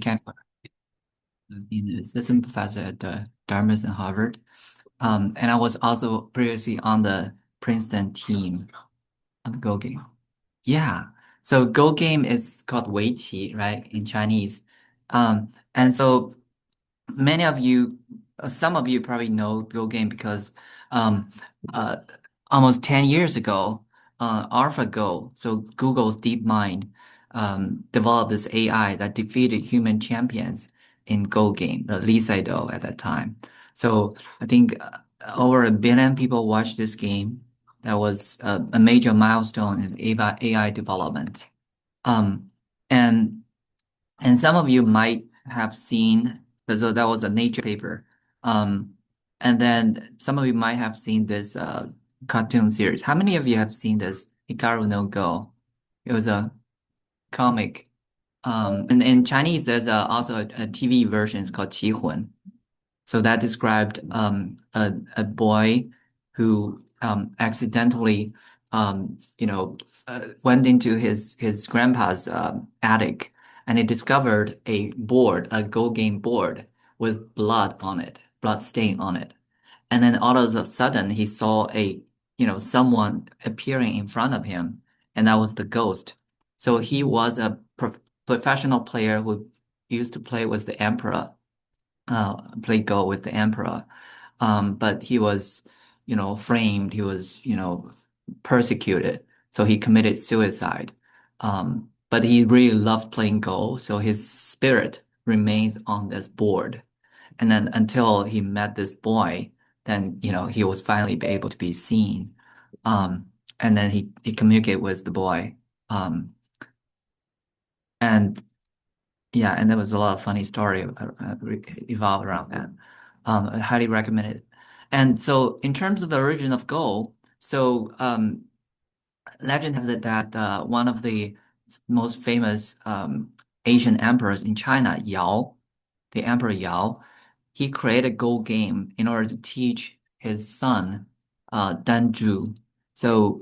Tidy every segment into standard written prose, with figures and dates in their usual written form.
mechanical being an assistant professor at Dartmouth and Harvard. And I was also previously on the Princeton team on the Go game. Yeah. So Go game is called Weiqi, right, in Chinese. And so many of you, some of you probably know Go game because um, uh, almost 10 years ago, AlphaGo, so Google's DeepMind, developed this AI that defeated human champions in Go game, the Lee Sedol at that time. So I think over 1 billion people watched this game. That was a major milestone in AI development. Um, and and some of you might have seen, so that was a Nature paper. Um, and then some of you might have seen this cartoon series. How many of you have seen this Hikaru no Go? It was a comic. And in Chinese, there's also a TV version. It's called Qi Hun. So that described a boy who accidentally went into his grandpa's attic and he discovered a board, a Go game board with blood on it, blood stain on it. And then all of a sudden he saw someone appearing in front of him, and that was the ghost. So he was a professional player who used to play with the emperor, play Go with the emperor. But he was, framed. He was, persecuted. So he committed suicide. But he really loved playing Go, so his spirit remains on this board. And then until he met this boy, then, he was finally able to be seen. Um, and then he communicated with the boy. Um, and Yeah, and there was a lot of funny story evolved around that. I highly recommend it. And so, in terms of the origin of Go, so legend has it that one of the most famous Asian emperors in China, Yao, the Emperor Yao, he created Go game in order to teach his son, Danzhu. So,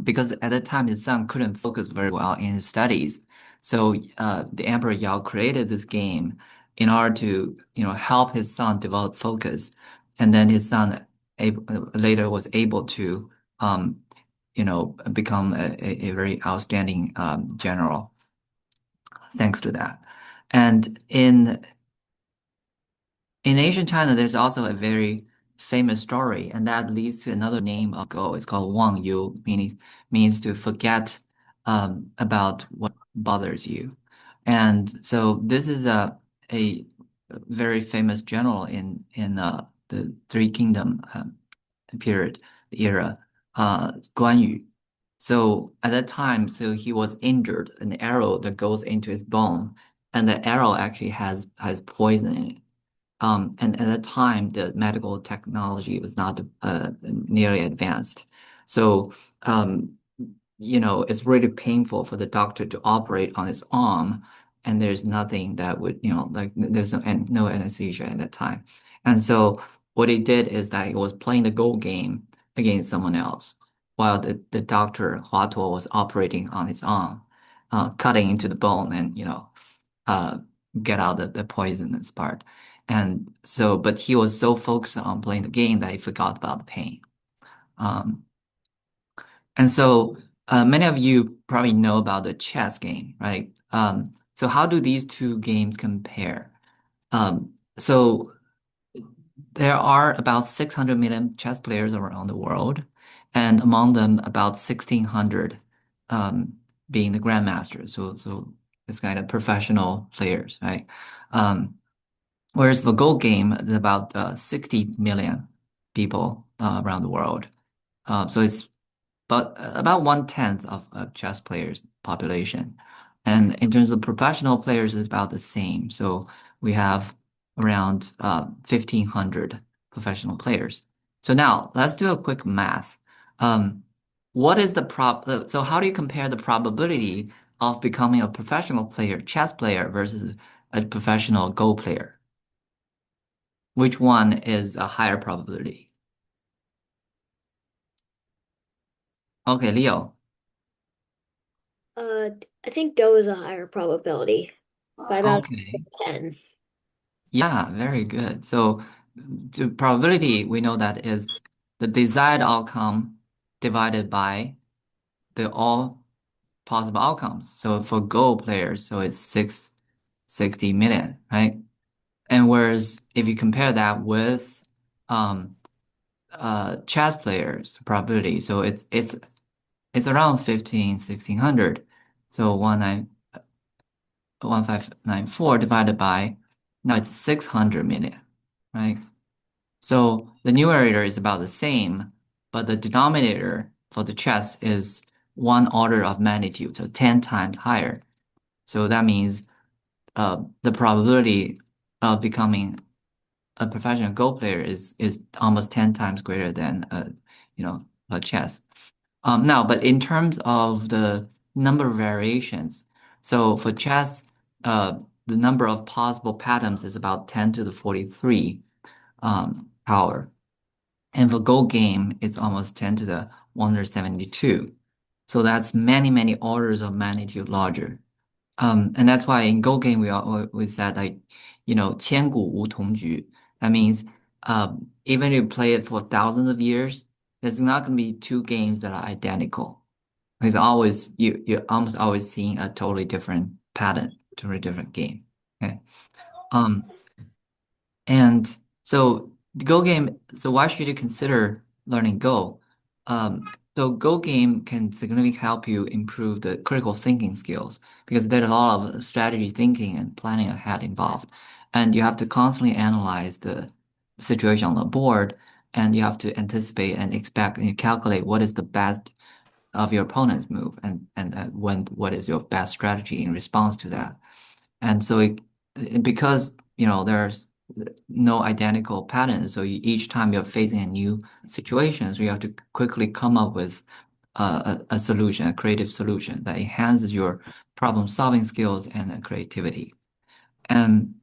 because at that time his son couldn't focus very well in his studies, so the Emperor Yao created this game in order to, help his son develop focus, and then his son later was able to, become a very outstanding general thanks to that. And in ancient China, there's also a very famous story, and that leads to another name of Go. It's called Wang Yu, meaning means to forget about what bothers you. And so this is a very famous general in the Three Kingdom period, the era, Guan Yu. So at that time, so he was injured, an arrow that goes into his bone, and the arrow actually has poison in it. And at that time, the medical technology was not nearly advanced. So, um, it's really painful for the doctor to operate on his arm, and there's nothing that would, like there's no anesthesia at that time. And so, what he did is that he was playing the Go game against someone else, while the doctor Hua Tuo was operating on his arm, cutting into the bone and uh, get out the poisonous part. And so, but he was so focused on playing the game that he forgot about the pain. Um, and so, many of you probably know about the chess game, right? So how do these two games compare? So there are about 600 million chess players around the world, and among them, about 1,600 um, being the grandmasters. So it's kind of professional players, right? Um, Whereas the Go game is about 60 million people around the world. So it's about 1/10 of a chess players population. And in terms of professional players, it's about the same. So we have around 1,500 professional players. So now let's do a quick math. Um, what is the so how do you compare the probability of becoming a professional player, chess player versus a professional Go player? Which one is a higher probability? Okay, Leo. Uh, I think Go is a higher probability. by about Okay. 10. Yeah, very good. So the probability we know that is the desired outcome divided by the all possible outcomes. So for Go players, so it's 660 million, right? And whereas if you compare that with um chess players probability, so it's around 1600. So 1594 divided by now it's 600 million, right? So the numerator is about the same, but the denominator for the chess is one order of magnitude, so 10 times higher. So that means the probability of becoming a professional Go player is almost 10 times greater than a chess. Now, but in terms of the number of variations, so for chess, the number of possible patterns is about 10 to the 43 power. And for Go game, it's almost 10 to the 172. So that's many, many orders of magnitude larger. And that's why in Go game we said like, 千古无同局. That means even if you play it for thousands of years, there's not going to be two games that are identical. Because always you're almost always seeing a totally different pattern, totally different game. Okay. Um, and so the Go game, so why should you consider learning Go? So Go game can significantly help you improve the critical thinking skills because there's a lot of strategy thinking and planning ahead involved. And you have to constantly analyze the situation on the board and you have to anticipate and expect and calculate what is the best of your opponent's move and what is your best strategy in response to that. And so because there's no identical patterns, so each time you're facing a new situation, so you have to quickly come up with a solution, a creative solution that enhances your problem solving skills and creativity. And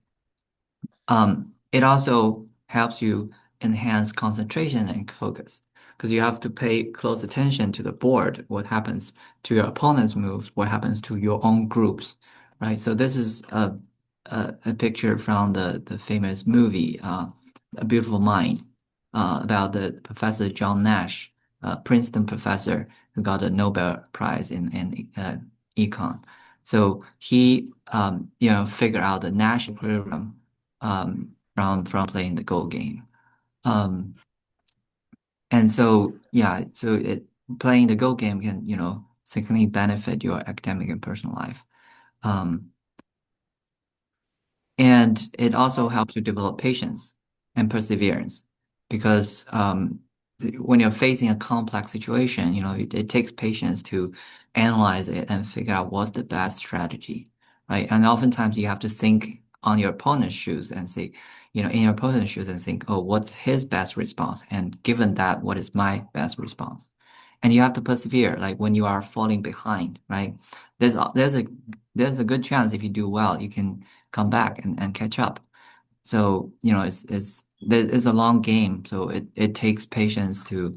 it also helps you enhance concentration and focus because you have to pay close attention to the board, what happens to your opponent's moves, what happens to your own groups, right? So this is a picture from the famous movie, A Beautiful Mind, about the Professor John Nash, Princeton professor who got a Nobel Prize in econ. So he, figured out the Nash equilibrium from playing the Go game. Um, and so yeah, so playing the Go game can, significantly benefit your academic and personal life. Um, and it also helps you develop patience and perseverance because when you're facing a complex situation, it takes patience to analyze it and figure out what's the best strategy, right? And oftentimes you have to think on your opponent's shoes and say, in your opponent's shoes and think, oh, what's his best response? And given that, what is my best response? And you have to persevere, like when you are falling behind, right? There's a good chance if you do well, you can come back and catch up. So, it's a long game. So it takes patience to,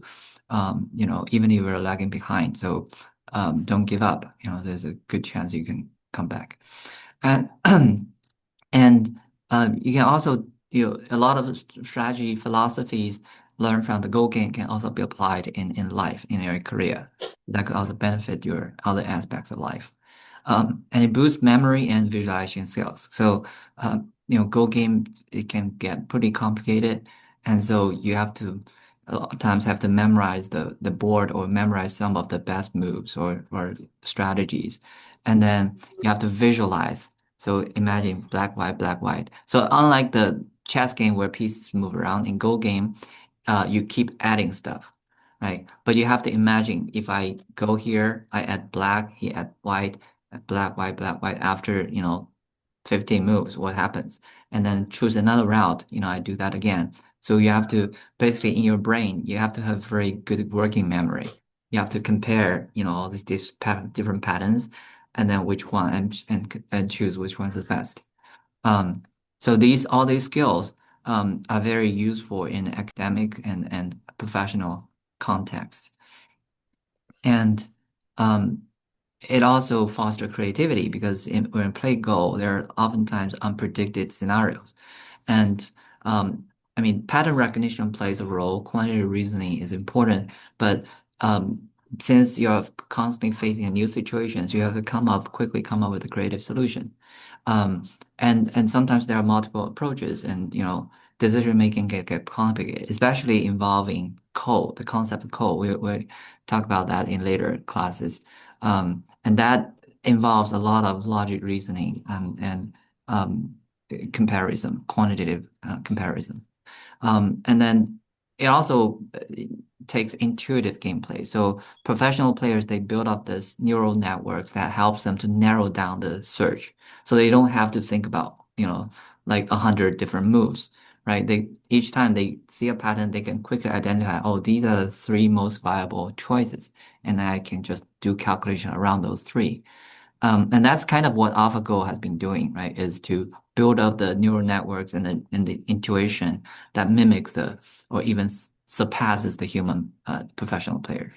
even if you're lagging behind. So, don't give up. There's a good chance you can come back. And And you can also, a lot of strategy philosophies learned from the Go game can also be applied in life, in your career. That could also benefit your other aspects of life. And it boosts memory and visualization skills. So, Go game, it can get pretty complicated. And so you have to, a lot of times have to memorize the board or memorize some of the best moves or strategies. And then you have to visualize. So imagine black, white, black, white. So unlike the chess game where pieces move around, in Go game, you keep adding stuff, right? But you have to imagine if I go here, I add black, he add white, black, white, black, white. After, 15 moves, what happens? And then choose another route, I do that again. So you have to basically in your brain, you have to have very good working memory. You have to compare, all these different patterns and then which one and choose which one's the best. Um, so all these skills are very useful in academic and professional context. And um, it also fosters creativity because when you play Go, there are oftentimes unpredicted scenarios. And I mean, pattern recognition plays a role, quantitative reasoning is important, but um, since you're constantly facing a new situations, you have to quickly come up with a creative solution. Um, and sometimes there are multiple approaches, and decision making can get complicated, especially involving code, the concept of code. We talk about that in later classes. And that involves a lot of logic reasoning and um, comparison, quantitative comparison. And then it also takes intuitive gameplay. So professional players, they build up this neural networks that helps them to narrow down the search. So they don't have to think about, like 100 different moves, right? Each time they see a pattern, they can quickly identify, oh, these are the three most viable choices. And then I can just do calculation around those three. And that's kind of what AlphaGo has been doing, right? Is to build up the neural networks and the intuition that mimics or even surpasses the human professional player.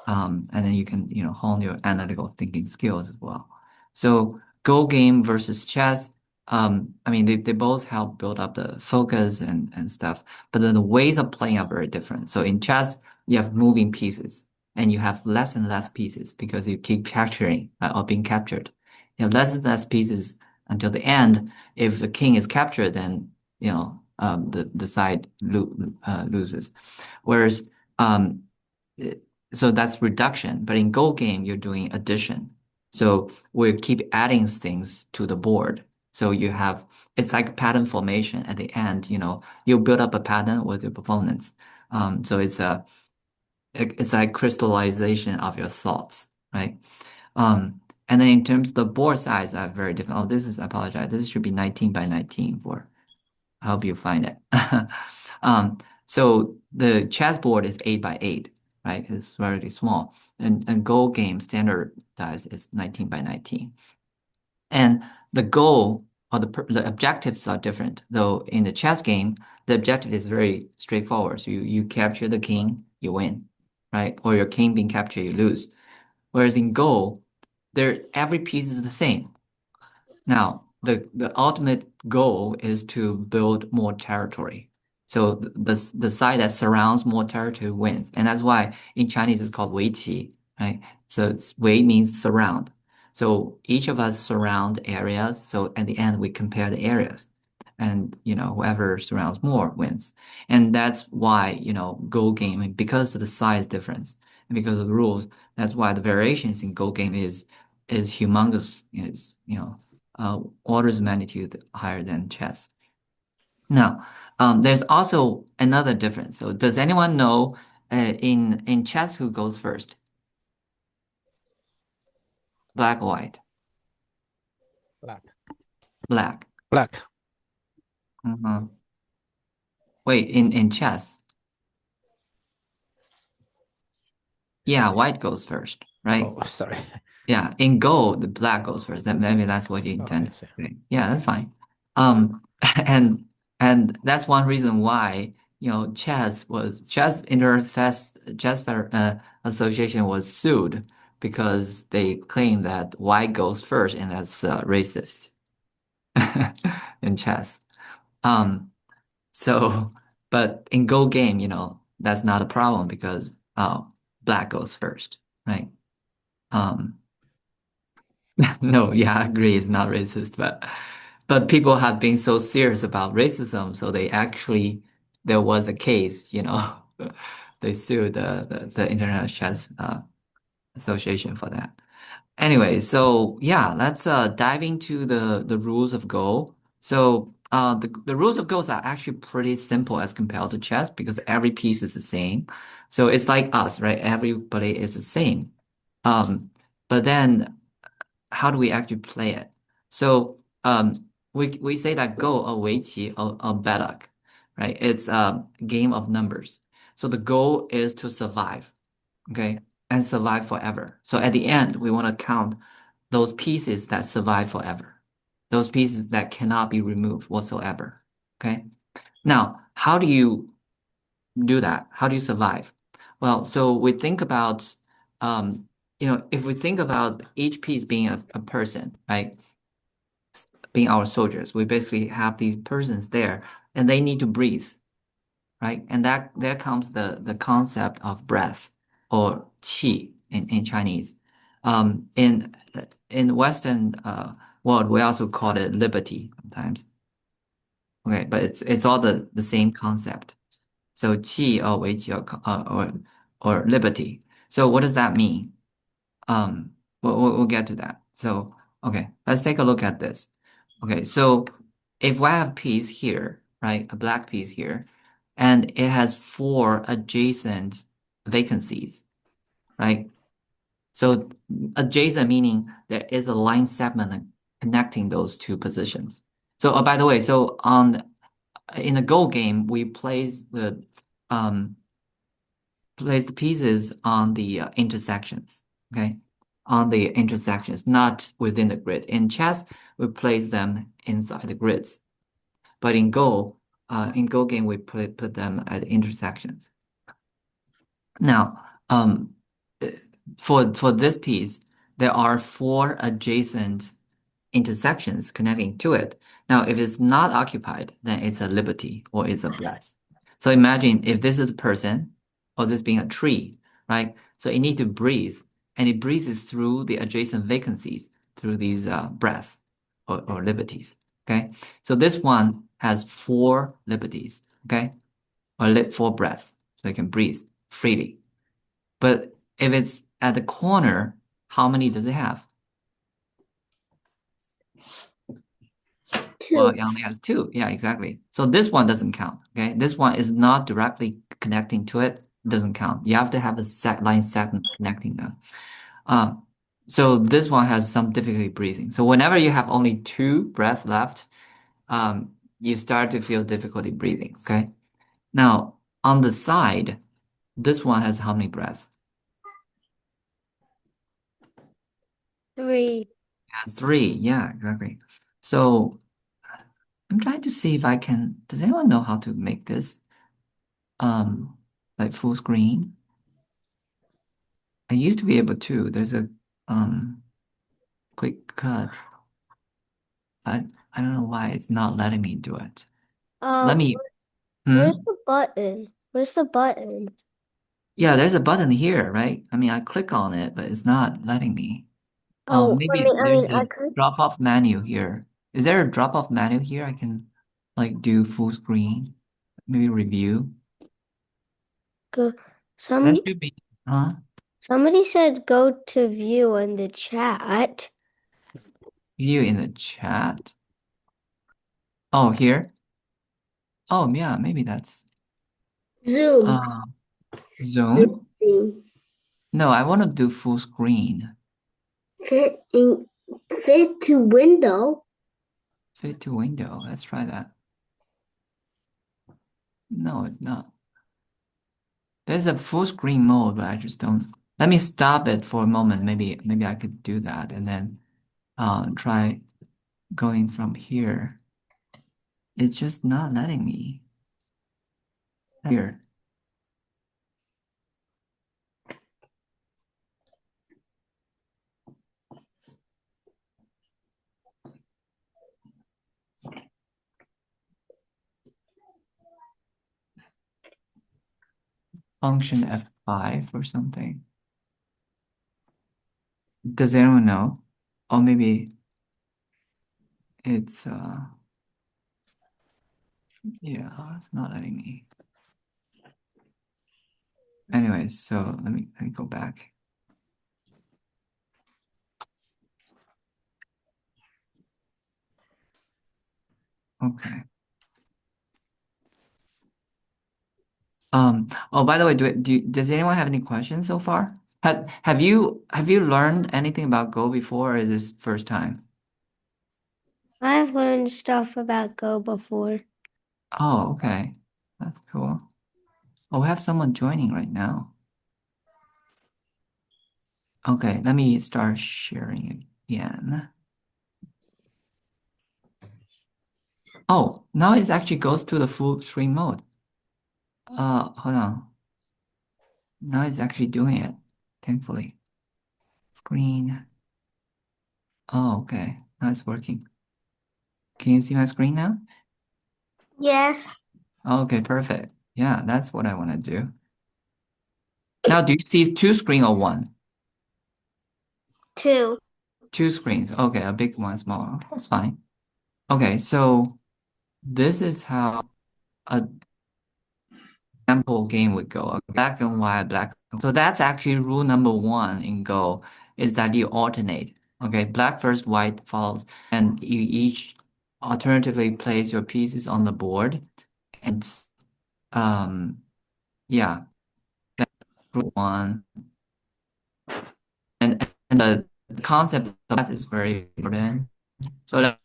And then you can, hone your analytical thinking skills as well. So Go game versus chess, I mean, they both help build up the focus and stuff, but then the ways of playing are very different. So in chess, you have moving pieces and you have less and less pieces because you keep capturing or being captured. You have less and less pieces until the end. If the king is captured, then, the side loses. Whereas, um, so that's reduction. But in Go game, you're doing addition. So we keep adding things to the board. So it's like pattern formation at the end, you build up a pattern with your opponents. So it's like crystallization of your thoughts, right? And then in terms of the board size are very different. Oh, I apologize. This should be 19 by 19 for I hope you find it. Um, so the chessboard is 8 by 8, right? It's very small. And Go game standardized is 19 by 19. And the goal or the objectives are different. Though in the chess game, the objective is very straightforward. So you capture the king, you win, right? Or your king being captured, you lose. Whereas in Go, every piece is the same. Now, the ultimate goal is to build more territory. So the side that surrounds more territory wins. And that's why in Chinese it's called weiqi, right? So wei means surround. So each of us surround areas. So at the end we compare the areas. And whoever surrounds more wins. And that's why, Go game, and because of the size difference and because of the rules, that's why the variations in Go game is humongous, is orders of magnitude higher than chess. Now, there's also another difference. So, does anyone know in chess who goes first? Black or white? Black. Black. Black. Mhm. Wait, in chess, yeah, white goes first, right? Oh, sorry. Yeah, in Go, the black goes first. Maybe that's what you Oh, I intend. see. Okay. Yeah, that's fine. Um, and and that's one reason why, chess interfest association was sued because they claim that white goes first and that's racist in chess. Um, so, but in Go game, that's not a problem because black goes first, right? Um, No, yeah, I agree. It's not racist, but people have been so serious about racism, so there was a case, they sued the Internet Chess Association for that. Anyway, so yeah, let's dive into the rules of Go. So the rules of Go are actually pretty simple as compared to chess because every piece is the same. So it's like us, right? Everybody is the same. But then how do we actually play it? So we say that Go or Weiqi or Bedok, right? It's a game of numbers. So the goal is to survive, okay, and survive forever. So at the end, we want to count those pieces that survive forever, those pieces that cannot be removed whatsoever. Okay. Now, how do you do that? How do you survive? Well, so we think about um, if we think about each piece being a person, right? Being our soldiers, we basically have these persons there and they need to breathe, right? And that there comes the concept of breath or qi in Chinese. In Western world, we also call it liberty sometimes. Okay, but it's all the same concept. So qi or wei qi or liberty. So what does that mean? We'll get to that. So okay, let's take a look at this. Okay, so if I have piece here, right, a black piece here, and it has four adjacent vacancies, right? So adjacent meaning there is a line segment connecting those two positions. So by the way, so on in the Go game, we um place the pieces on the intersections, okay? On the intersections, not within the grid. In chess, we place them inside the grids. But in Go game, we put them at intersections. Now, uh, for this piece, there are four adjacent intersections connecting to it. Now, if it's not occupied, then it's a liberty or it's a breath. So imagine if this is a person or this being a tree, right? So it needs to breathe and it breathes through the adjacent vacancies through these breaths or liberties. Okay. So this one has four liberties. Okay. Or four breaths. So it can breathe freely. But if it's at the corner, how many does it have? Well, Two. it only has two. Yeah, exactly. So this one doesn't count. Okay. This one is not directly connecting to it. Doesn't count. You have to have a set line segment connecting them. Uh, so this one has some difficulty breathing. So whenever you have only two breaths left, you start to feel difficulty breathing. Okay. Now on the side, this one has how many breaths? Three. Has three. Yeah, exactly. So I'm trying to see if I can. Does anyone know how to make this like full screen? I used to be able to. There's a um quick cut, but I don't know why it's not letting me do it. Let Um, me. Hmm? where's the button? Where's the button? Yeah, there's a button here, right? I mean, I click on it, but it's not letting me. Oh, Maybe there's I a could drop-off menu here. Is there a drop-off menu here? I can like do full screen, maybe review. go. That Some should be, huh? Somebody said go to view in the chat. View in the chat. Oh, here. Oh, yeah, maybe that's Zoom. uh Zoom. Zoom. No, I want to do full screen. Fit in, fit to window. Fit to window. Let's try that. No, it's not. There's a full screen mode, but I just don't. Let me stop it for a moment. Maybe I could do that and then try going from here. It's just not letting me. Here. Function F5 or something. Does anyone know? Or maybe it's yeah, it's not letting me. Anyways, so let me go back. Okay. Oh, by the way, does anyone have any questions so far? Have you learned anything about Go before, or is this first time? I've learned stuff about Go before. Oh, okay. That's cool. Oh, we have someone joining right now. Okay, let me start sharing again. Oh, now it actually goes to the full screen mode. Hold on. Now it's actually doing it, thankfully. screen. Oh, okay. Now it's working. Can you see my screen now? Yes. Okay, perfect. Yeah, that's what I want to do. Now, do you see two screen or one? Two. Two screens. Okay, a big one, small one. Okay, that's fine. Okay, so this is how a example game would go. A black and white, black. So that's actually rule number one in Go is that you alternate. Okay, black first, white follows, and you each alternatively place your pieces on the board. And yeah, that's rule one. And the concept of that is very important. So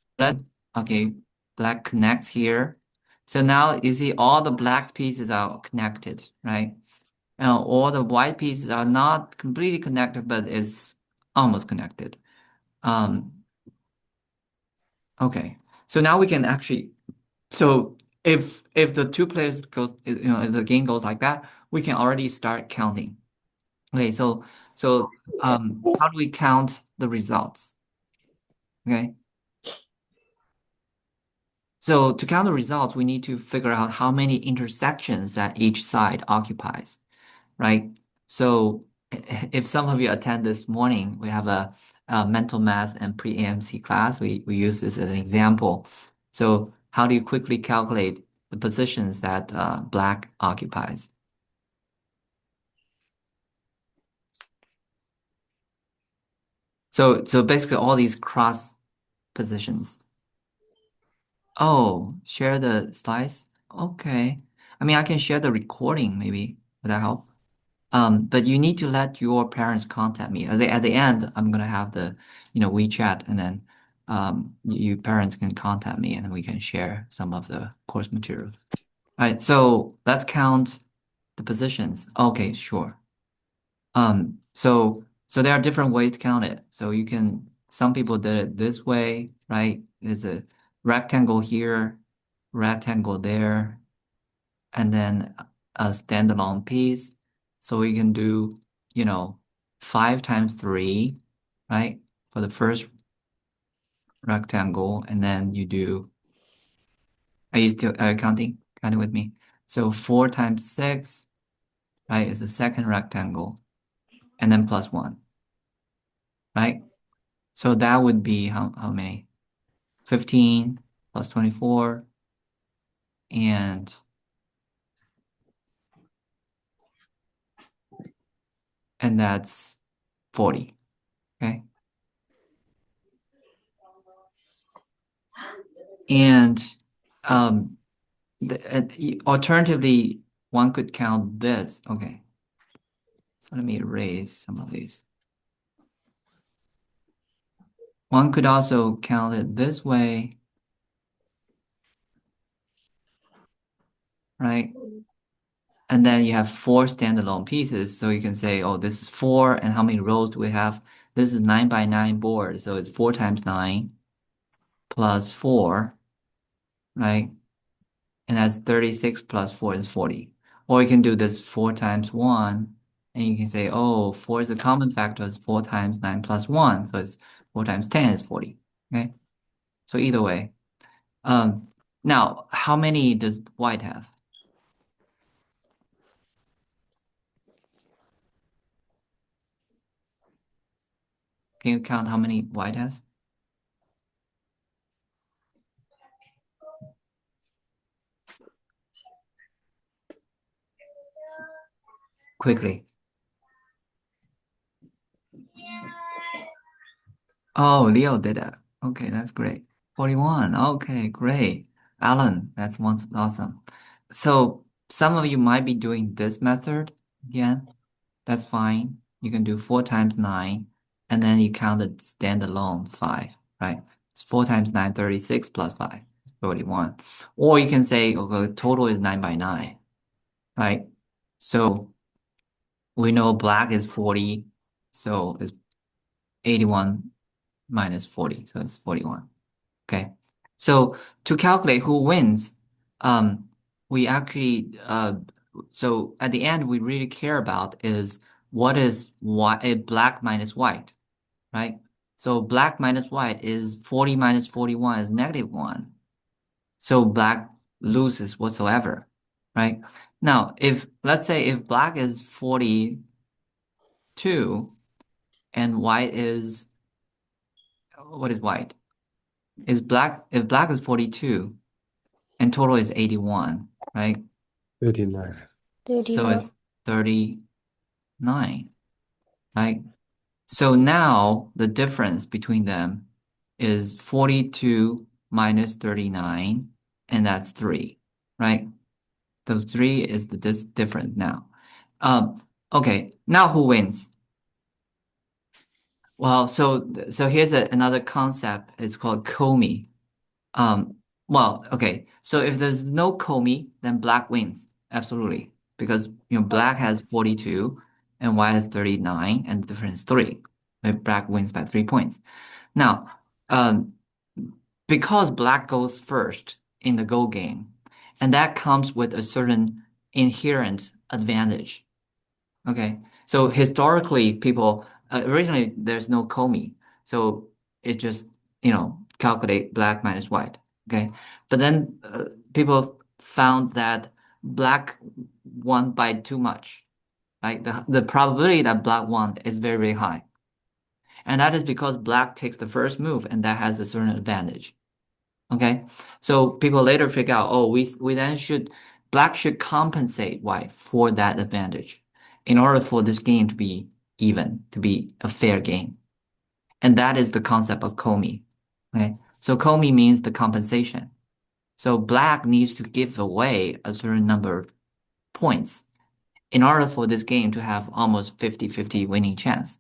okay, black connects here. So now you see all the black pieces are connected, right? All the white pieces are not completely connected, but it's almost connected. Um, okay. So now we can actually, so if the two players goes, if the game goes like that, we can already start counting. Okay, so how do we count the results? Okay. So to count the results, we need to figure out how many intersections that each side occupies, right? So if some of you attend this morning, we have a mental math and pre-AMC class. We use this as an example. So how do you quickly calculate the positions that black occupies? So basically all these cross positions. Oh, share the slides? Okay. I mean, I can share the recording maybe. Would that help? But you need to let your parents contact me. At the end, I'm gonna have the, WeChat, and then you parents can contact me, and then we can share some of the course materials. All right, so let's count the positions. Okay, sure. So there are different ways to count it. So some people did it this way, right? There's a rectangle here, rectangle there, and then a standalone piece. So we can do, you know, 5 times 3, right? For the first rectangle, and then you do, are you counting with me? So 4 times 6, right, is the second rectangle, and then plus one, right? So that would be how many? 15 plus 24, and that's 40. Okay. And um alternatively, one could count this. Okay, so let me erase some of these. One could also count it this way, right? And then you have four standalone pieces. So you can say, oh, this is four, and how many rows do we have? This is 9 by 9 board. So it's 4 times 9 plus 4, right? And that's 36 plus 4 is 40. Or you can do this 4 times 1, and you can say, oh, 4 is a common factor. It's 4 times 9 plus 1. So it's 4 times 10 is 40. Okay. So either way. Um, Now, how many does white have? Can you count how many white has? Quickly. Oh, Leo did it. Okay, that's great. 41. Okay, great. Alan, awesome. So some of you might be doing this method again. That's fine. You can do 4 times 9, and then you count the standalone 5, right? It's 4 times 9, 36 plus 5, 31. Or you can say, okay, total is 9 by 9, right? So we know black is 40, so it's 81 minus 40, so it's 41. Okay. So to calculate who wins, um, we actually so at the end we really care about is what is white, black minus white. right? So black minus white is 40 minus 41 is -1. So black loses whatsoever, right? Now, if let's say if black is 42 and white is what is white? Is black if black is 42 and total is 81, right? 39. So 39. it's 39, right? So now the difference between them is 42 minus 39, and that's 3, right? Those 3 is the difference now. Um, okay, now who wins? Well, so here's another concept. It's called Comey. Um, well, okay. So if there's no Comey, then black wins. Absolutely. Because black has 42 and white has 39 and the difference is 3. Right? Black wins by 3 points. Now, um, because black goes first in the Go game, and that comes with a certain inherent advantage. Okay. So historically, people originally there's no Comey, so it just calculate black minus white. Okay, but then people found that black won by too much. Like the probability that black won is very, very high, and that is because black takes the first move, and that has a certain advantage. Okay, so people later figure out, oh, we then black should compensate white for that advantage in order for this game to be even, to be a fair game. And that is the concept of Comey. Okay, so Comey means the compensation. So black needs to give away a certain number of points in order for this game to have almost 50-50 winning chance.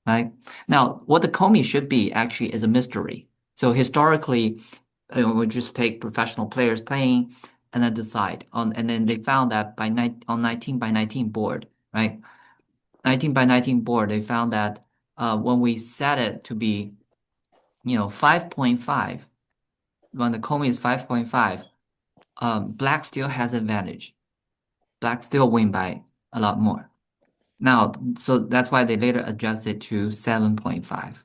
Right? Now, what the Comey should be actually is a mystery. So historically, we just take professional players playing and then decide on, and then they found that on 19 by 19 board, right? 19 by 19 board, they found that when we set it to be, 5.5, when the Comey is 5.5, black still has advantage. Black still win by a lot more. Now, so that's why they later adjusted to 7.5.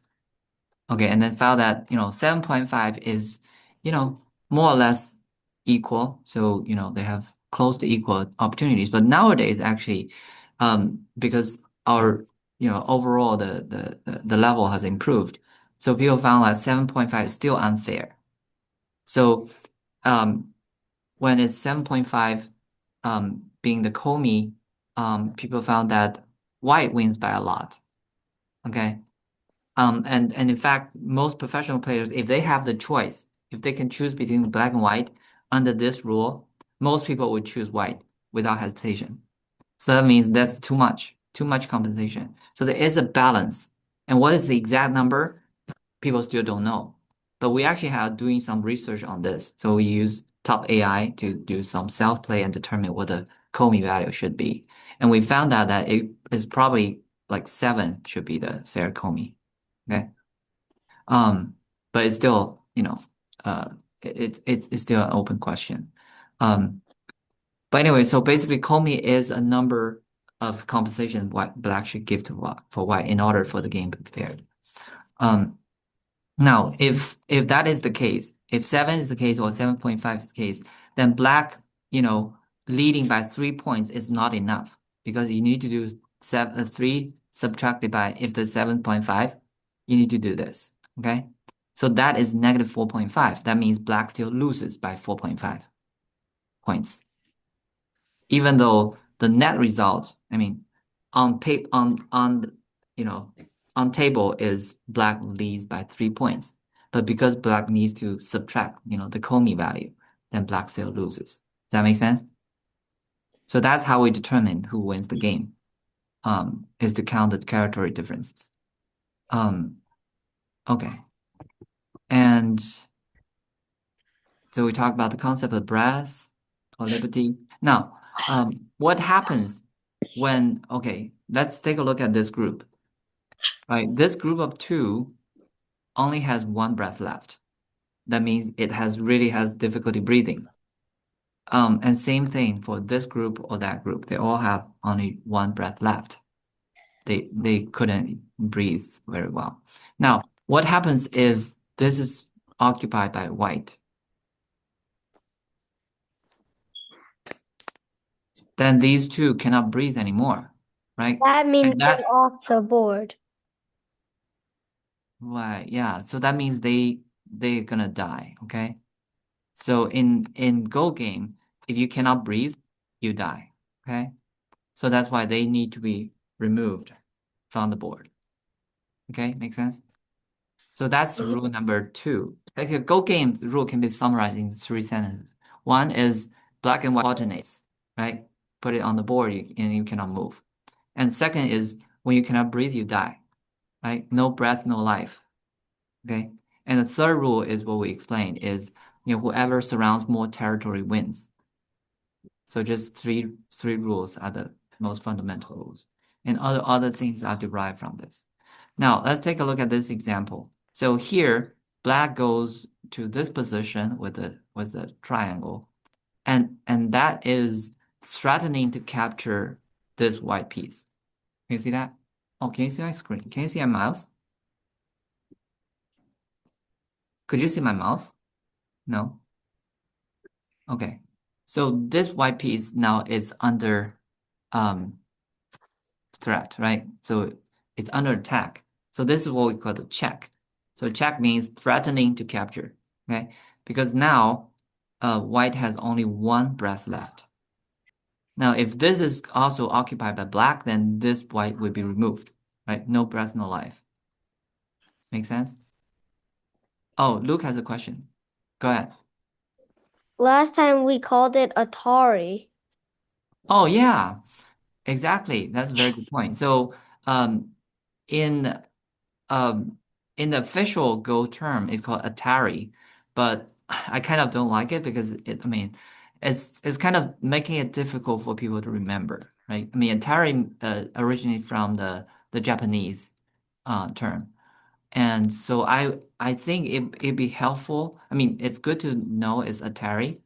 Okay, and then found that, 7.5 is, you know, more or less equal. So, they have close to equal opportunities. But nowadays, actually, because our, overall the level has improved. So people found that 7.5 is still unfair. So, um, when it's 7.5, being the Comey, people found that white wins by a lot. Okay. And in fact, most professional players, if they have the choice, if they can choose between black and white under this rule, most people would choose white without hesitation. So that means that's too much compensation. So there is a balance. And what is the exact number? People still don't know. But we actually have doing some research on this. So we use top AI to do some self-play and determine what the Comey value should be. And we found out that it is probably like 7 should be the fair Comey. Okay. Um, but it's still, it's still an open question. Um, but anyway, so basically, Comey is a number of compensation what black should give to white for white in order for the game to be fair. Um, Now, if that is the case, if 7 is the case or 7.5 is the case, then black, leading by 3 points is not enough because you need to do 3 subtracted by if the 7.5, you need to do this. Okay. So that is -4.5. That means black still loses by 4.5 points. Even though the net result, I mean, on paper you know on table is black leads by 3 points. But because black needs to subtract, the Comey value, then black still loses. Does that make sense? So that's how we determine who wins the game, is to count the territory differences. Um, okay. And so we talked about the concept of breadth or liberty. Now, what happens when, okay, let's take a look at this group. Right, this group of 2 only has 1 breath left. That means it really has difficulty breathing. And same thing for this group or that group. They all have only 1 breath left. they couldn't breathe very well. Now, what happens if this is occupied by white? Then these two cannot breathe anymore, right? That means And they're that off the board. right, yeah. So that means they're gonna die, okay? So in Go game, if you cannot breathe, you die, okay? So that's why they need to be removed from the board. Okay, make sense? So that's rule number two. Like a Go game rule can be summarized in three sentences. One is black and white alternates, right? Put it on the board and you cannot move. And second is when you cannot breathe, you die, right? No breath, no life. Okay. And the third rule is what we explained is whoever surrounds more territory wins. So just three rules are the most fundamental rules. And other things are derived from this. Now let's take a look at this example. So here, black goes to this position with the triangle, and that is threatening to capture this white piece. Can you see that? Oh, can you see my screen? Can you see my mouse? Could you see my mouse? No? Okay. So this white piece now is under um threat, right? So it's under attack. So this is what we call the check. So check means threatening to capture, okay? Because now white has only one breath left. Now, if this is also occupied by black, then this white will be removed, right? No breath, no life. Make sense? Oh, Luke has a question. Go ahead. Last time we called it Atari. Oh, yeah, exactly. That's a very good point. So, um, in um in the official Go term, it's called Atari, but I kind of don't like it because I mean, it's kind of making it difficult for people to remember, right? I mean, Atari originated from the Japanese term, and so I think it'd be helpful. I mean, it's good to know it's Atari,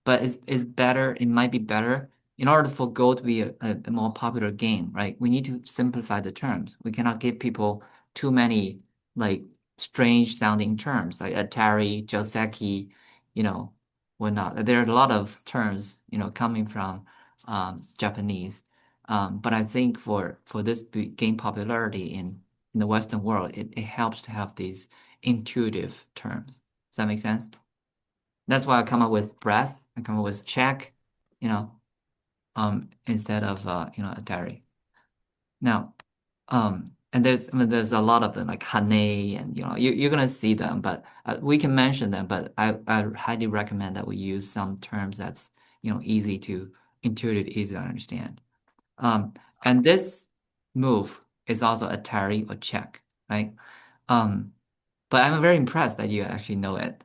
but it's better, it might be better in order for Go to be a more popular game, right? We need to simplify the terms. We cannot give people too many like strange sounding terms like Atari, Joseki, you know, whatnot. There are a lot of terms, coming from Japanese. But I think for this gain popularity in the Western world, it helps to have these intuitive terms. Does that make sense? That's why I come up with breath. I come up with check, instead of a diary. Now, and there's a lot of them like Hane, and you're gonna see them, but we can mention them. But I highly recommend that we use some terms that's easy to intuitive, easy to understand. Um, and this move is also a tarry or check, right? Um, but I'm very impressed that you actually know it.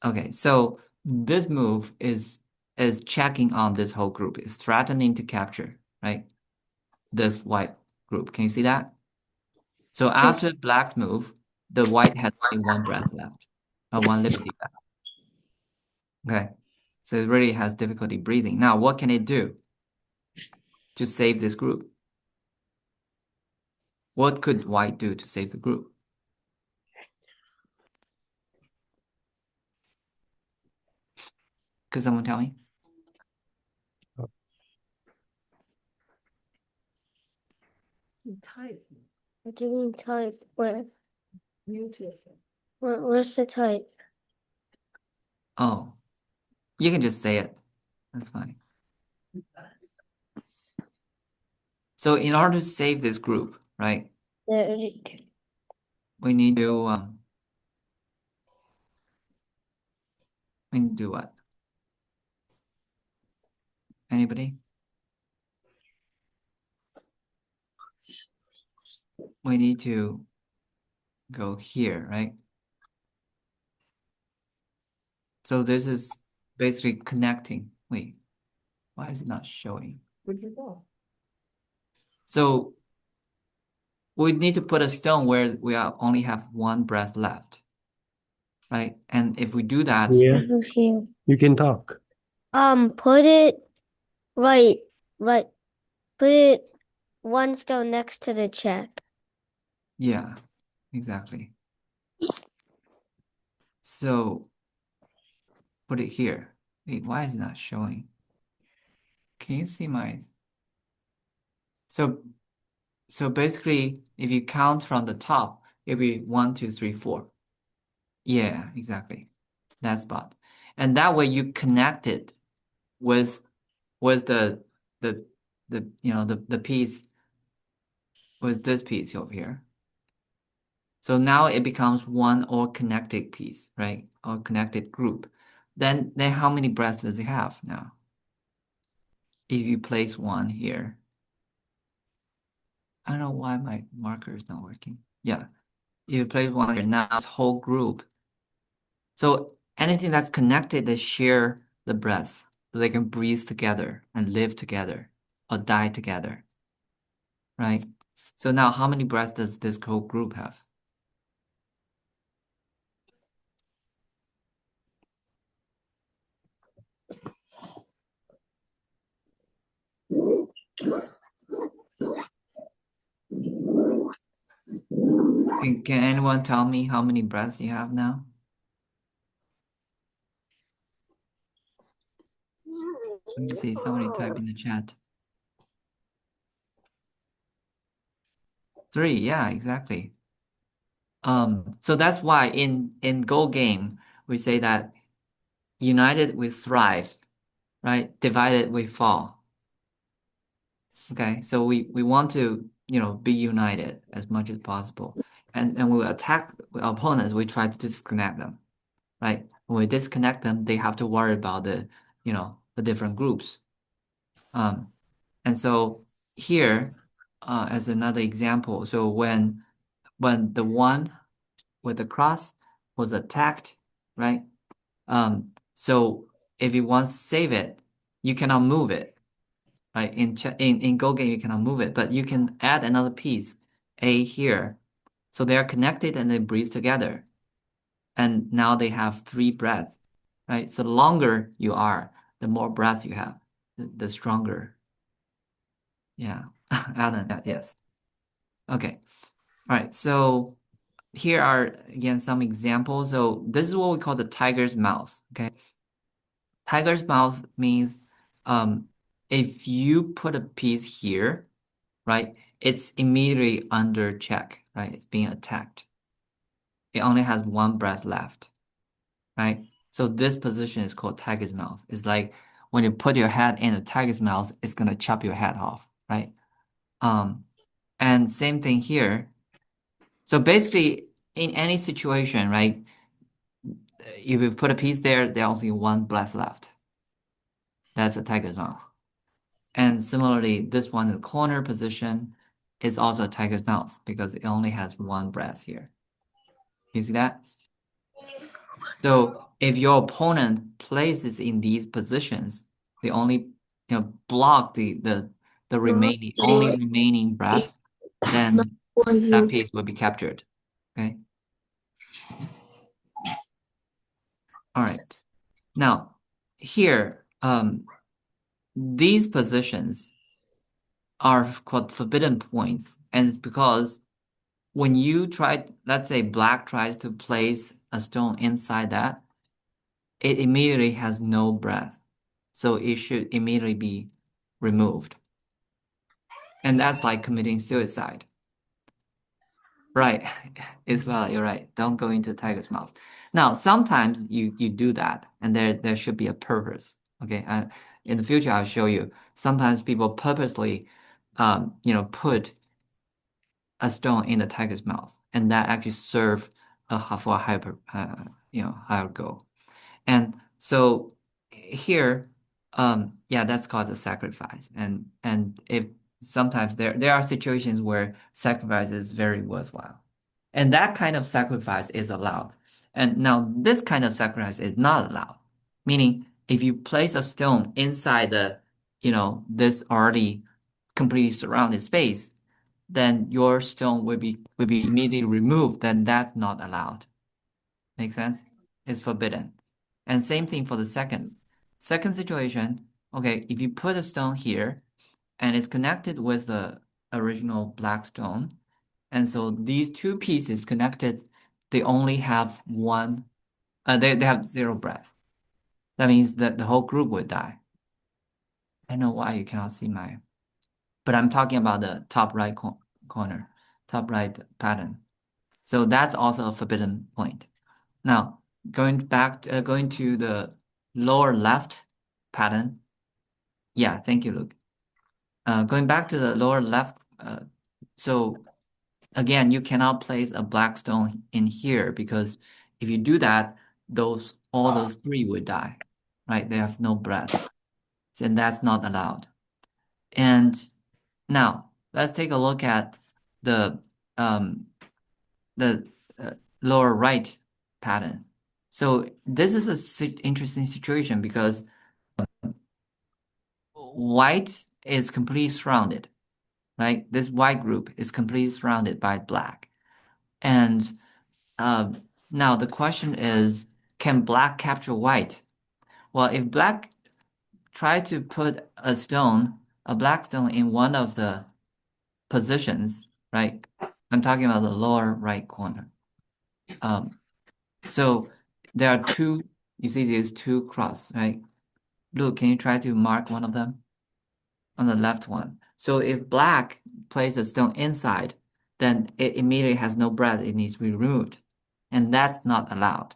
Okay, so this move is checking on this whole group. It's threatening to capture, right? This white group. Can you see that? So Yes. after black's move, the white has only one breath left, or one liberty left. Okay. So it really has difficulty breathing. Now, what can it do to save this group? What could white do to save the group? Could someone tell me? Type. What do you mean type? Where? Muted. Where's the type? Oh, you can just say it. That's fine. So in order to save this group, right, The, we need to do what? Anybody? We need to go here, right? So this is basically connecting. Wait, why is it not showing? Where'd you go? So we need to put a stone where only have one breath left, right? And if we do that, Yeah, here. you can talk. Put it right, right. Put it one stone next to the check. Yeah, exactly. So put it here. Wait, why is it not showing? Can you see my? So so basically, if you count from the top, it'll be one, two, three, four. Yeah, exactly. That spot. And that way you connect it with the the piece with this piece over here. So now it becomes one or connected piece, right? Or connected group. Then how many breaths does it have now? If you place one here. I don't know why my marker is not working. Yeah. If you place one here, now it's whole group. So anything that's connected, they share the breath. So they can breathe together and live together or die together, right? So now how many breaths does this whole group have? Can anyone tell me how many breaths you have now? Let me see. Somebody type in the chat. Three. Yeah, exactly. So that's why in Go game we say that united we thrive, right? Divided we fall. Okay, so we want to be united as much as possible, and when we attack our opponents, we try to disconnect them, right? When we disconnect them, they have to worry about the different groups. Um, and so here, as another example, so when the one with the cross was attacked, right? So if you want to save it, you cannot move it, right? In Go game, you cannot move it, but you can add another piece, A here. So they are connected and they breathe together. And now they have three breaths, right? So the longer you are, the more breath you have, the stronger. Yeah. Alan, yes. Okay. All right. So here are again some examples. So this is what we call the tiger's mouth. Okay. Tiger's mouth means um, if you put a piece here, right, it's immediately under check, right? It's being attacked. It only has one breath left, right? So this position is called tiger's mouth. It's like when you put your head in a tiger's mouth, it's gonna chop your head off, right? Um, and same thing here. So basically, in any situation, right, if you put a piece there, there's only one breath left. That's a tiger's mouth. And similarly, this one in the corner position is also a tiger's mouth because it only has one breath here. You see that? So if your opponent places in these positions, they only block the remaining only remaining breath, then that piece will be captured. Okay. All right. Now here, these positions are called forbidden points, and it's because when you try, let's say black tries to place a stone inside that, it immediately has no breath. So it should immediately be removed. And that's like committing suicide. Right. Isabella, you're right. Don't go into tiger's mouth. Now, sometimes you do that, and there should be a purpose. Okay. In the future, I'll show you. Sometimes people purposely, put a stone in the tiger's mouth, and that actually serve for a higher goal. And so here, yeah, that's called a sacrifice. And if sometimes there are situations where sacrifice is very worthwhile, and that kind of sacrifice is allowed. And now this kind of sacrifice is not allowed, meaning if you place a stone inside this already completely surrounded space, then your stone will be immediately removed, then that's not allowed. Make sense? It's forbidden. And same thing for the second situation. Okay, if you put a stone here and it's connected with a original black stone. And so these two pieces connected, they only have one, they have zero breath. That means that the whole group would die. I don't know why you cannot see my, but I'm talking about the top right corner, top right pattern. So that's also a forbidden point. Now, going to the lower left pattern. Yeah, thank you, Luke. Going back to the lower left, so again, you cannot place a black stone in here because if you do that, all those three would die, right? They have no breath, and that's not allowed. And now let's take a look at the um, the lower right pattern. So this is a si interesting situation because white is completely surrounded, right? This white group is completely surrounded by black. And um, now the question is, can black capture white? Well, if black try to put a black stone in one of the positions, right? I'm talking about the lower right corner. Um, so there are two, you see these two cross, right? Luke, can you try to mark one of them on the left one? So if black places a stone inside, then it immediately has no breath. It needs to be removed. And that's not allowed.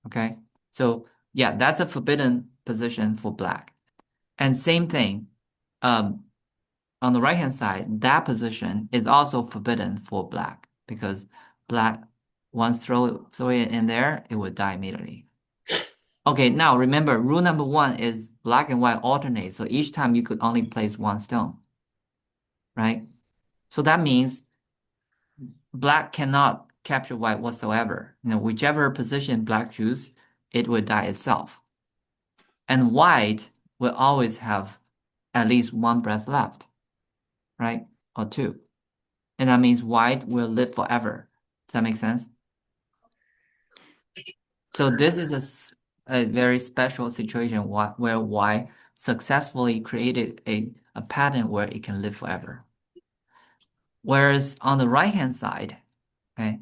Okay. So yeah, that's a forbidden position for black. And same thing, um, on the right-hand side, that position is also forbidden for black because black, once throw it in there, it would die immediately. Okay, now remember, rule number one is black and white alternate. So each time you could only place one stone, right? So that means black cannot capture white whatsoever. Whichever position black choose, it will die itself. And white will always have at least one breath left, right? Or two. And that means white will live forever. Does that make sense? So this is a very special situation where white successfully created a pattern where it can live forever. Whereas on the right-hand side, okay,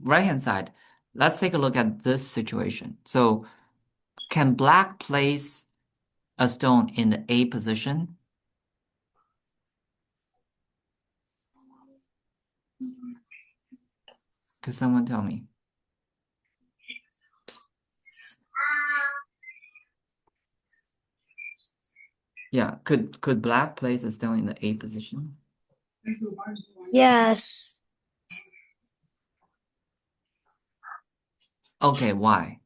right-hand side, let's take a look at this situation. So can black place a stone in the A position? Could someone tell me? Yeah, could black place a stone in the A position? Yes, Okay, why?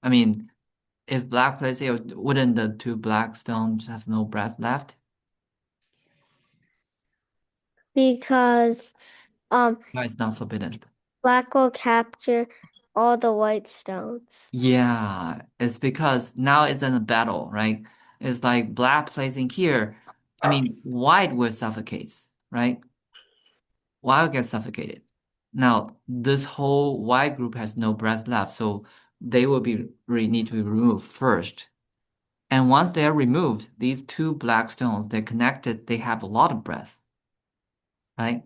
I mean, if black plays here, wouldn't the two black stones have no breath left? because No, it's not forbidden. black will capture all the white stones. Yeah, it's because now it's in a battle, right? It's like black placing here. I mean, white will suffocate, right? White will get suffocated. Now, this whole white group has no breath left, so they will be need to be removed first. And once they are removed, these two black stones, they're connected, they have a lot of breath, right?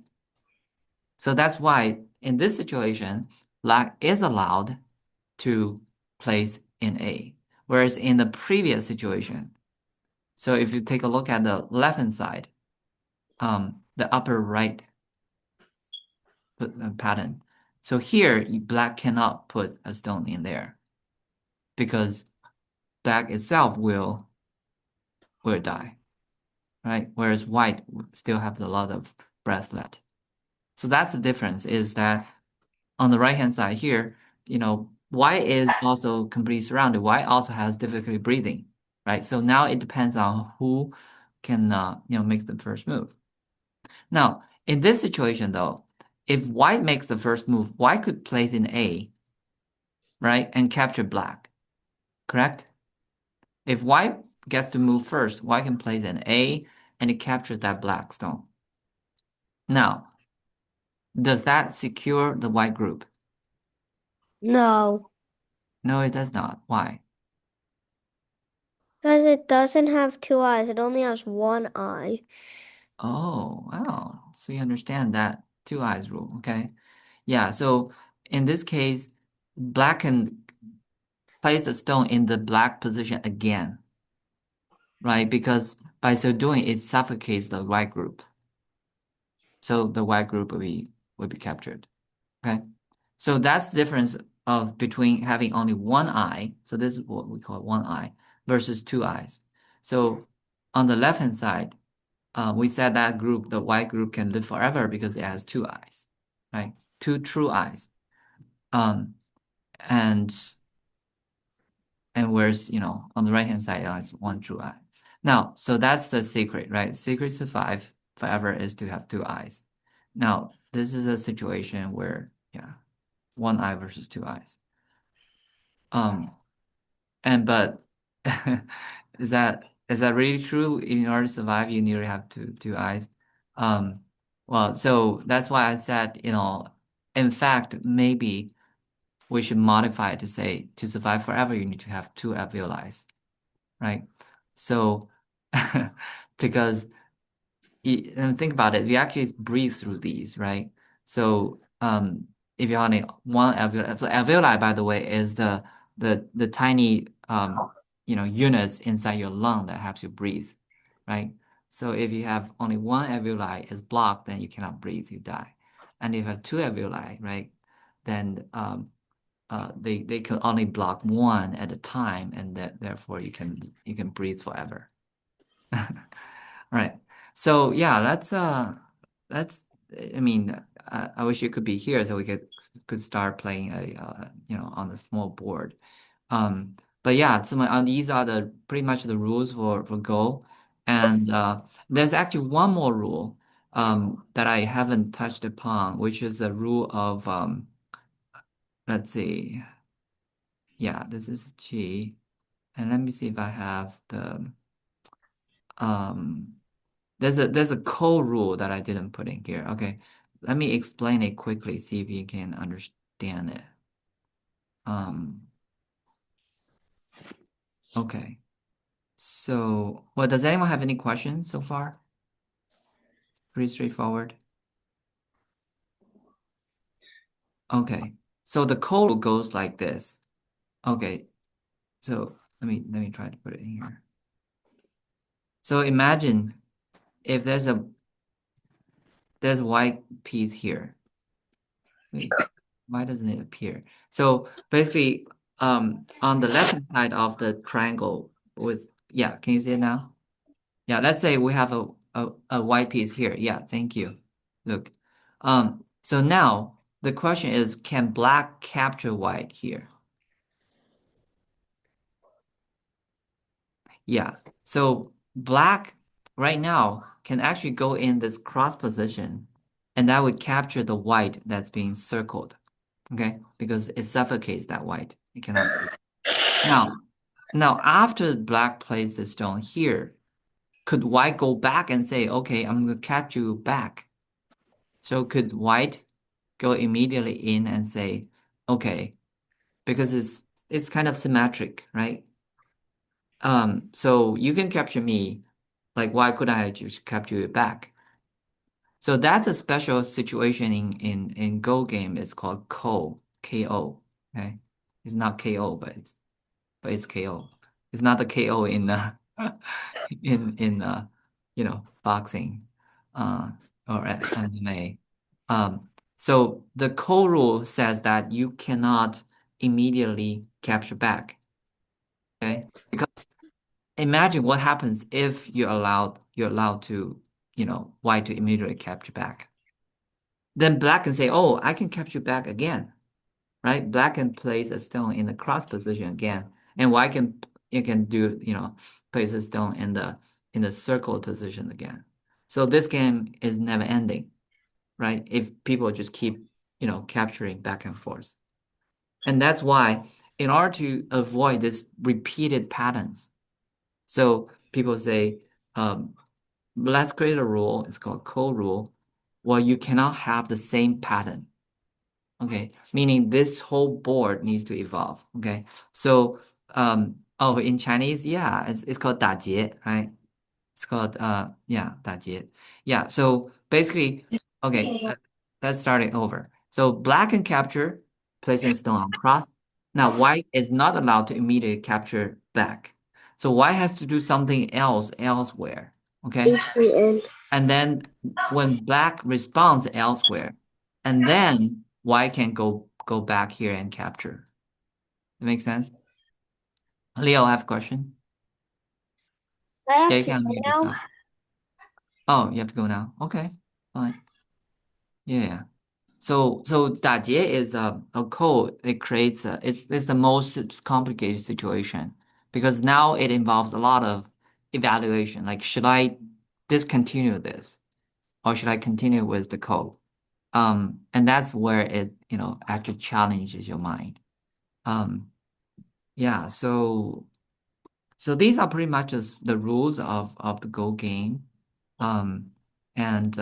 So that's why in this situation, black is allowed to place in A. Whereas in the previous situation, so if you take a look at the left-hand side, the upper right pattern. So here, black cannot put a stone in there because black itself will die, right? Whereas white still have a lot of breath left. So that's the difference is that on the right-hand side here, white is also completely surrounded. White also has difficulty breathing, right? So now it depends on who can, makes the first move. Now, in this situation though, if white makes the first move, white could place in A, right, and capture black, correct? If white gets to move first, white can place in A and it captures that black stone. Now, does that secure the white group? No, No, it does not. Why? because it doesn't have two eyes. It only has one eye. Oh, wow. So you understand that two eyes rule. Okay. Yeah. So in this case, black can place a stone in the black position again, right? Because by so doing, it suffocates the white group. So the white group will be captured. Okay. So that's the difference of between having only one eye. So this is what we call one eye versus two eyes. So on the left hand side, we said that group, the white group, can live forever because it has two eyes, right? Two true eyes. Um, and whereas, on the right hand side, it has one true eye. Now, so that's the secret, right? Secret to survive forever is to have two eyes. Now, this is a situation where, yeah, one eye versus two eyes. Um, and but is that really true? In order to survive, you need to have two eyes. Um, well, so that's why I said, in fact, maybe we should modify it to say to survive forever, you need to have two alveoli, right? So because and think about it, we actually breathe through these, right? So if you only one alveoli, so alveoli, by the way, is the tiny units inside your lung that helps you breathe, right? So if you have only one alveoli is blocked, then you cannot breathe, you die. And if you have two alveoli, right, then they can only block one at a time, and that therefore you can breathe forever. Right. So yeah, that's I mean, I wish you could be here so we could start playing on a small board. But yeah, these are the pretty much the rules for Go. And there's actually one more rule that I haven't touched upon, which is the rule of let's see. Yeah, this is Qi. And let me see if I have the um there's a code rule that I didn't put in here. Okay. Let me explain it quickly, see if you can understand it. Um, okay. So, well, does anyone have any questions so far? Pretty straightforward. Okay. So the code goes like this. Okay. So let me try to put it in here. So imagine if there's a white piece here. Wait, why doesn't it appear? So basically, on the left hand side of the triangle yeah, can you see it now? Yeah, let's say we have a white piece here. Yeah, thank you. Look, so now the question is, can black capture white here? Yeah, so black right now can actually go in this cross position, and that would capture the white that's being circled. Okay, because it suffocates that white. It cannot breathe. Now, after black plays the stone here, could white go back and say, okay, I'm gonna capture you back? So could white go immediately in and say, okay, because it's kind of symmetric, right? So you can capture me, like why couldn't I just capture you back? So that's a special situation in Go game. It's called KO. Okay, it's not KO, but it's KO. It's not the KO in in boxing uh or MMA. So the core rule says that you cannot immediately capture back. Okay, because imagine what happens if you're allowed to white to immediately capture back. Then black can say, oh, I can capture back again, right? Black can place a stone in the cross position again, and white can you can do place a stone in the circle position again. So this game is never ending, right? If people just keep capturing back and forth, and that's why in order to avoid this repeated patterns, so people say, um, let's create a rule. It's called co-rule. Well, you cannot have the same pattern. Okay, meaning this whole board needs to evolve. Okay, so in Chinese, yeah, it's called 打结, right? It's called yeah, 打劫. Yeah, so basically, okay, let's start it over. So black can capture, placing stone on cross. Now white is not allowed to immediately capture black. So white has to do something else elsewhere. Okay? And And then when black responds elsewhere, and then white can go back here and capture. That makes sense? Leo, I have a question. I Yeah, have you to can go unmute now. yourself. Oh, you have to go now. Okay, fine. Yeah. So 打劫 is a code. It creates it's the most complicated situation because now it involves a lot of evaluation. Like, should I discontinue this or should I continue with the code? And that's where it, actually challenges your mind. Um, yeah. So these are pretty much just the rules of the Go game. Um, and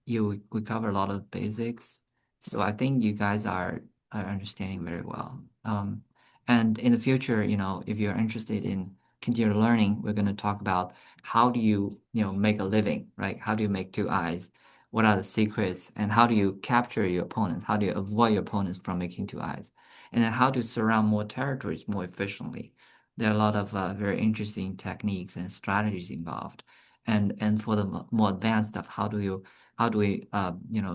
we cover a lot of basics. So I think you guys are understanding very well. And in the future, if you're interested in continued learning, we're going to talk about how do you, make a living, right? How do you make two eyes? What are the secrets? And how do you capture your opponents? How do you avoid your opponents from making two eyes? And then how to surround more territories more efficiently. There are a lot of very interesting techniques and strategies involved. And for the more advanced stuff, how do we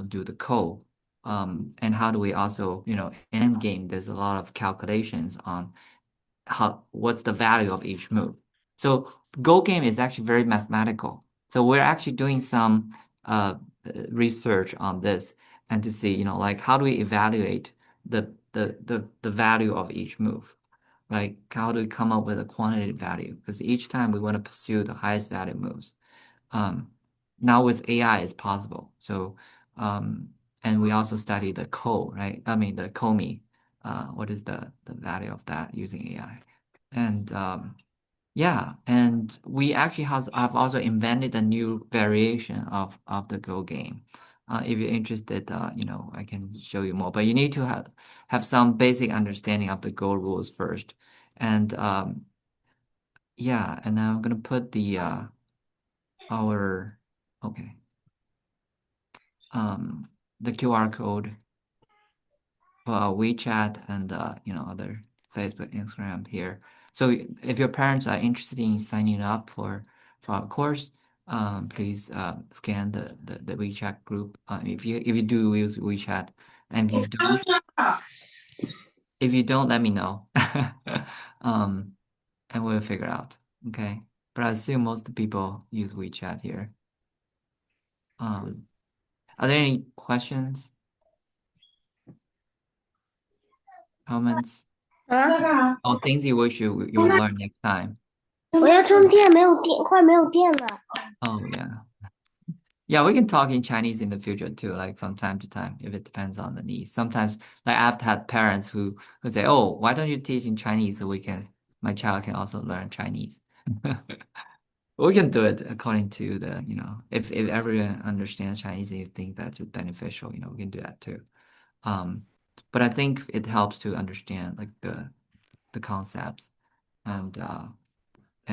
do the code? And how do we also, end game, there's a lot of calculations on what's the value of each move. So Go game is actually very mathematical. So we're actually doing some research on this and to see, like how do we evaluate the value of each move? Like how do we come up with a quantitative value? Because each time we want to pursue the highest value moves. Um, Now with AI, it's possible. So, and we also study the co, right? I mean the Comey. What is the value of that using AI? And yeah, and we actually have also invented a new variation of the Go game. If you're interested, I can show you more. But you need to have some basic understanding of the Go rules first. And yeah, and now I'm gonna put the our okay um the QR code for our WeChat and other Facebook, Instagram here. So if your parents are interested in signing up for our course, please scan the WeChat group. If you do use WeChat, and if you don't, let me know. Um, and we'll figure out. Okay. But I assume most people use WeChat here. Um, are there any questions, comments, 啊，or things you wish you would learn next time? 我要充电，没有电，快没有电了。Oh yeah. Yeah, we can talk in Chinese in the future too, like from time to time, if it depends on the needs. Sometimes, like I've had parents who say, "Oh, why don't you teach in Chinese so my child can also learn Chinese." We can do it according to if everyone understands Chinese and you think that's beneficial, we can do that too. Um, but I think it helps to understand like the concepts and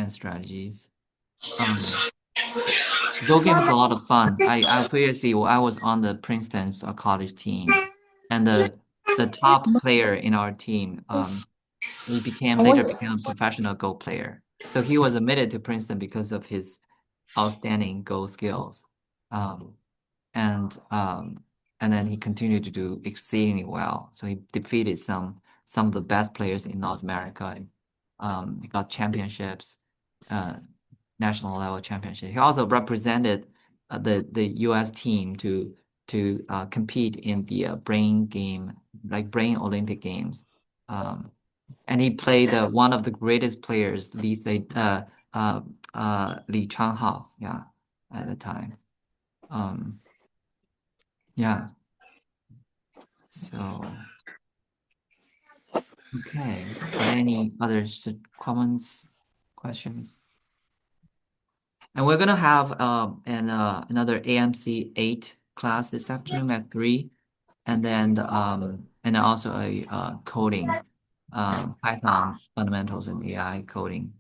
strategies. Um, Go game is a lot of fun. I previously I was on the Princeton college team, and the top player in our team, later became a professional Go player. So he was admitted to Princeton because of his outstanding Go skills. Um, and um, and then he continued to do exceedingly well. So he defeated some of the best players in North America. He got championships, uh, national level championship. He also represented the U.S. team to compete in the brain game, like brain Olympic games. Um, and he played one of the greatest players, uh, Li Changhao, yeah, at the time. Um, yeah. So, okay. Are there any other comments, questions? And we're gonna have another AMC 8 class this afternoon at 3, and then also a coding Python fundamentals and AI coding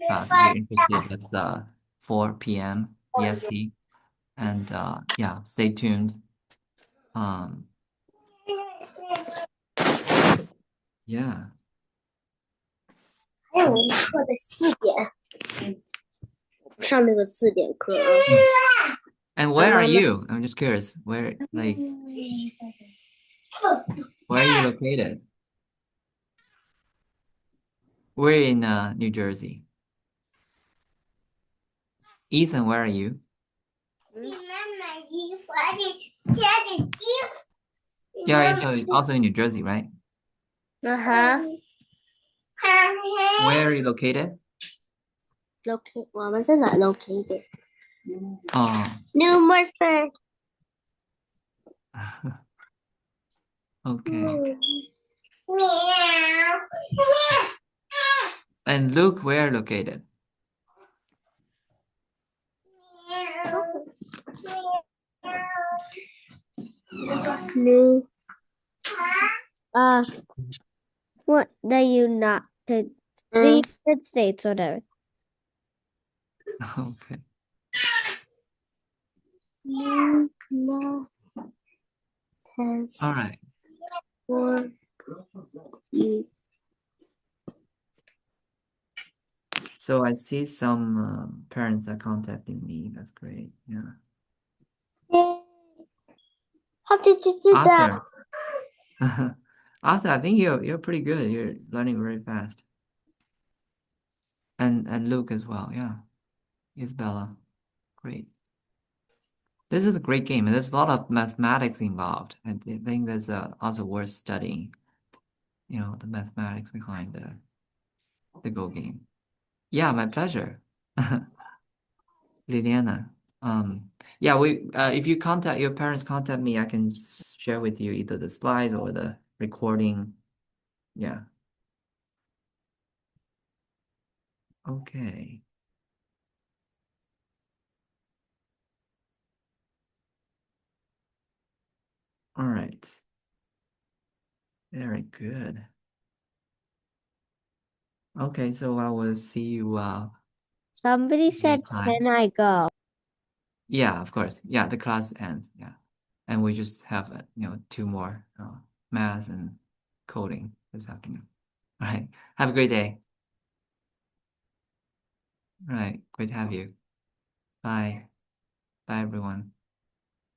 class. If you're interested, that's 4 p.m. EST. And yeah, stay tuned. Um, yeah. 还有我们课的4点，不上那个4点课啊。And where are you? I'm just curious. Where are you located? We're in New Jersey. Ethan, where are you? Yeah, also in New Jersey, right? Where are you located? Locate 我们在哪 located？ Oh, No more fun. okay. Meow. And Luke, where located? No. What the United States, whatever. Okay. No. Test All right. for you. So I see some parents are contacting me. That's great. Yeah. How did you do that? Arthur. Arthur, I think you're pretty good. You're learning very fast. And Luke as well. Yeah. Isabella. Great. This is a great game, and there's a lot of mathematics involved. I think that's also worth studying. You know, the mathematics behind the Go game. Yeah, my pleasure. Liliana. Yeah, we if you contact your parents contact me, I can share with you either the slides or the recording. Yeah. Okay. All right. Very good. Okay, so I will see you Somebody said, time. can I go? Yeah, of course. Yeah, the class ends. Yeah. And we just have, 2 more math and coding this afternoon. All right. Have a great day. All right. Great to have you. Bye. Bye, everyone.